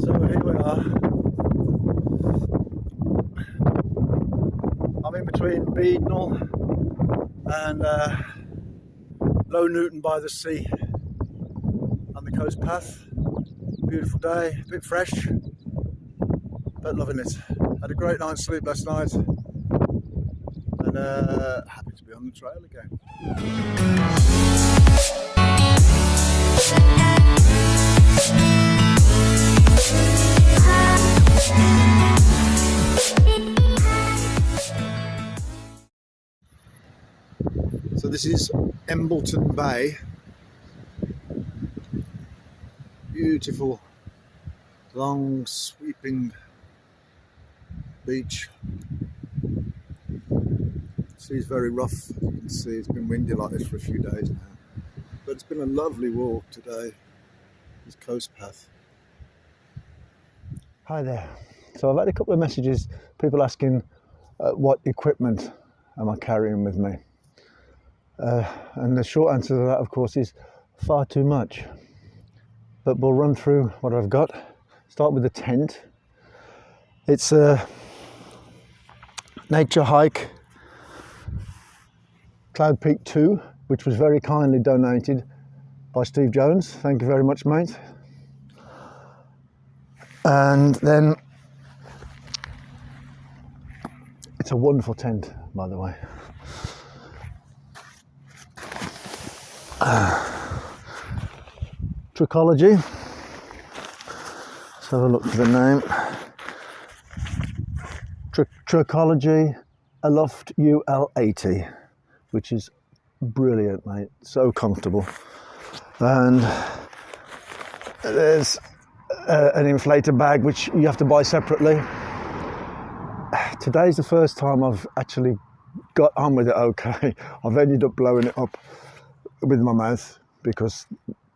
So here we are. I'm in between Beadnell and Low Newton by the sea on the coast path. Beautiful day, a bit fresh, but loving it. Had a great night's sleep last night and happy to be on the trail again. So this is Embleton Bay. Beautiful, long, sweeping beach. Sea's very rough. You can see it's been windy like this for a few days now. But it's been a lovely walk today, this coast path. Hi there. So I've had a couple of messages, people asking what equipment am I carrying with me? And the short answer to that, of course, is far too much. But we'll run through what I've got. Start with the tent. It's a nature hike, Cloud Peak 2, which was very kindly donated by Steve Jones. Thank you very much, mate. And then it's a wonderful tent, by the way. Trichology. Let's have a look for the name. Trichology Aloft UL80, which is brilliant, mate. So comfortable. And there's an inflator bag which you have to buy separately. Today's the first time I've actually got on with it okay. I've ended up blowing it up with my mouth because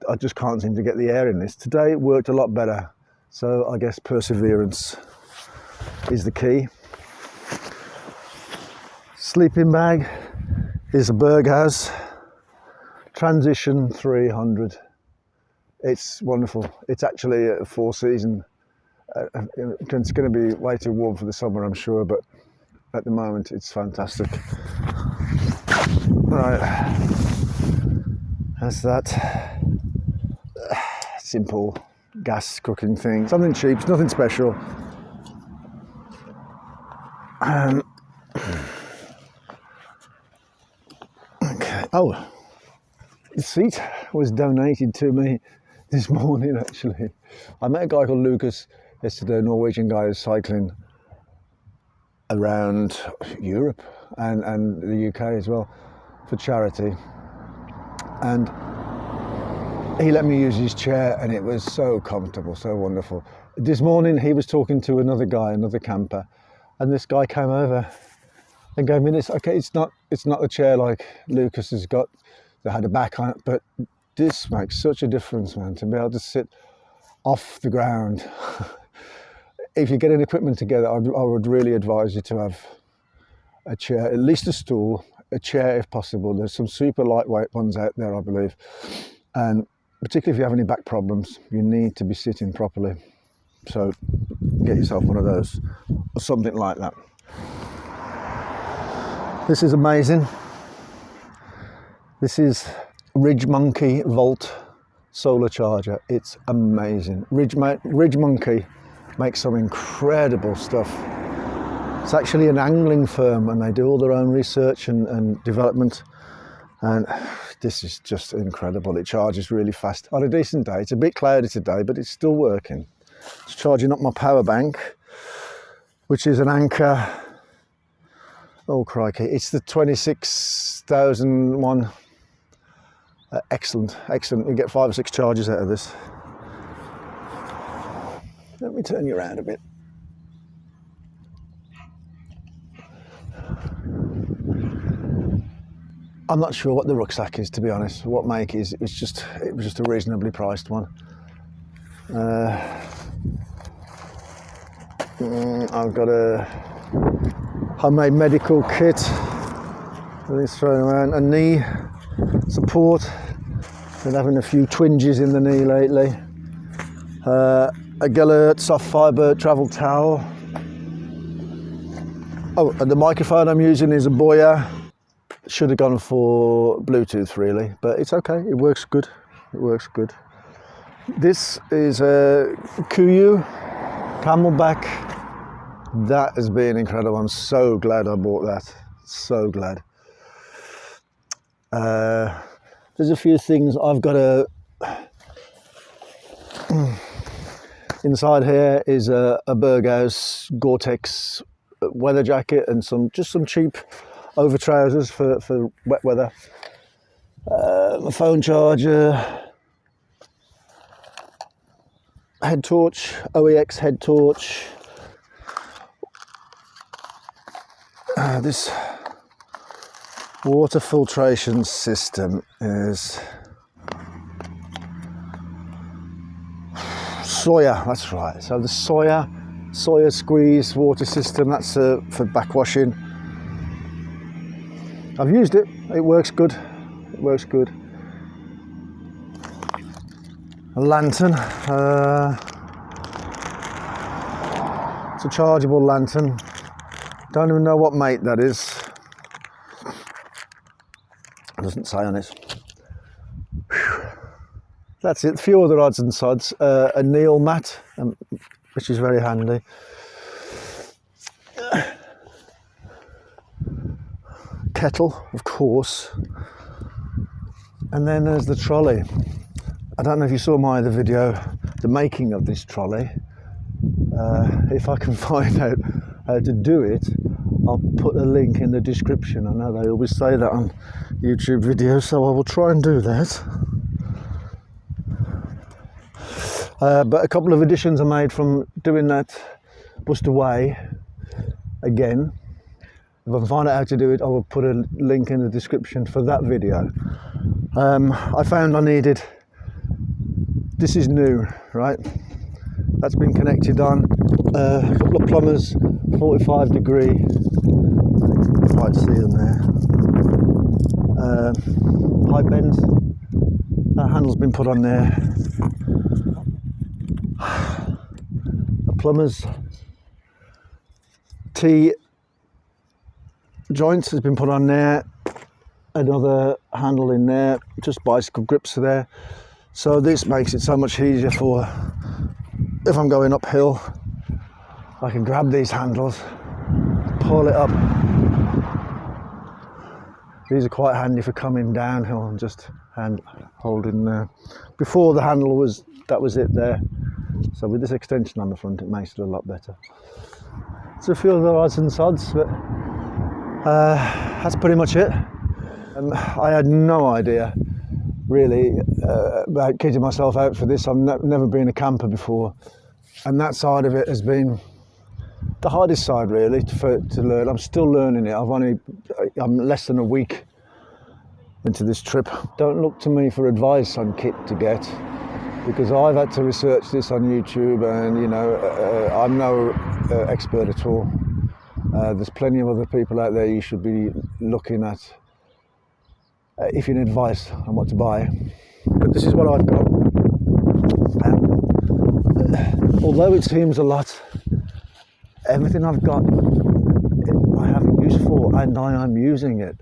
I just can't seem to get the air in this. Today it worked a lot better, so I guess perseverance is the key. Sleeping bag is a Berghaus Transition 300. It's wonderful. It's actually a four-season. It's going to be way too warm for the summer, I'm sure, but at the moment it's fantastic. Right. That's that simple gas cooking thing. Something cheap, nothing special. Okay. Oh, the seat was donated to me this morning, actually. I met a guy called Lucas yesterday, a Norwegian guy who's cycling around Europe and the UK as well for charity. And he let me use his chair and it was so comfortable, so wonderful. This morning he was talking to another guy, another camper, and this guy came over and gave me this. Okay, it's not a chair like Lucas has got that had a back on it, but this makes such a difference, man, to be able to sit off the ground. If you get an equipment together, I would really advise you to have a chair, at least a stool, a chair if possible. There's some super lightweight ones out there, I believe, and particularly if you have any back problems, you need to be sitting properly. So get yourself one of those or something like that. This is amazing. This is Ridge Monkey Volt solar charger. It's amazing. Ridge Monkey makes some incredible stuff. It's actually an angling firm and they do all their own research and development, and this is just incredible. It charges really fast on a decent day. It's a bit cloudy today, but it's still working. It's charging up my power bank, which is an Anker. Oh crikey, it's the 26,000 one. Excellent. You get 5 or 6 charges out of this. Let me turn you around a bit. I'm not sure what the rucksack is, to be honest. What make is? It was just a reasonably priced one. I've got a homemade medical kit. Everything's thrown around. A knee support. Been having a few twinges in the knee lately. a Gellert soft fibre travel towel. Oh, and the microphone I'm using is a Boya. Should have gone for Bluetooth really, but it's okay, it works good. It works good. This is a Kuyu Camelback. That has been incredible. I'm so glad I bought that. So glad. There's a few things I've got to. Inside here is a Berghaus Gore-Tex weather jacket and just some cheap over trousers for wet weather. My phone charger, head torch, OEX head torch. This water filtration system is Sawyer, that's right. So the Sawyer squeeze water system, that's for backwashing. I've used it, it works good. It works good. A lantern. It's a chargeable lantern. Don't even know what make that is. It doesn't say on it. Whew. That's it. A few other odds and sods. A Neil mat, which is very handy. Kettle, of course. And then there's the trolley. I don't know if you saw my other video, the making of this trolley. If I can find out how to do it, I'll put a link in the description. I know they always say that on YouTube videos, so I will try and do that. But a couple of additions are made from doing that bust away again. If I can find out how to do it, I will put a link in the description for that video. I found I needed, this is new, right? That's been connected on a couple of plumbers, 45 degree, I think you can quite see them there. Pipe bends, that handle's been put on there. A plumber's T joint has been put on there. Another handle in there, just bicycle grips are there. So this makes it so much easier for, if I'm going uphill, I can grab these handles, pull it up. These are quite handy for coming downhill and just holding there. Before the handle was, that was it there. So with this extension on the front, it makes it a lot better. It's a few other odds and sods, but that's pretty much it. I had no idea really about kitting myself out for this. I've never been a camper before, and that side of it has been the hardest side really to learn. I'm still learning it. I'm less than a week into this trip. Don't look to me for advice on kit to get, because I've had to research this on YouTube, and you know, I'm no expert at all. There's plenty of other people out there you should be looking at if you need advice on what to buy. But this is what I've got. And although it seems a lot, everything I've got I have a use for, and I am using it.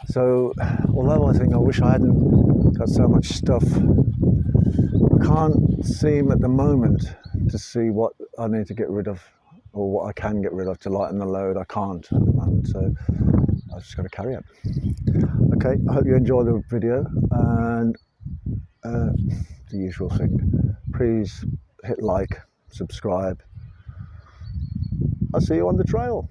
So although I think I wish I hadn't got so much stuff, I can't seem at the moment to see what I need to get rid of, or what I can get rid of to lighten the load. I can't at the moment, so I've just got to carry it. Okay, I hope you enjoy the video, and the usual thing. Please hit like, subscribe. I'll see you on the trail.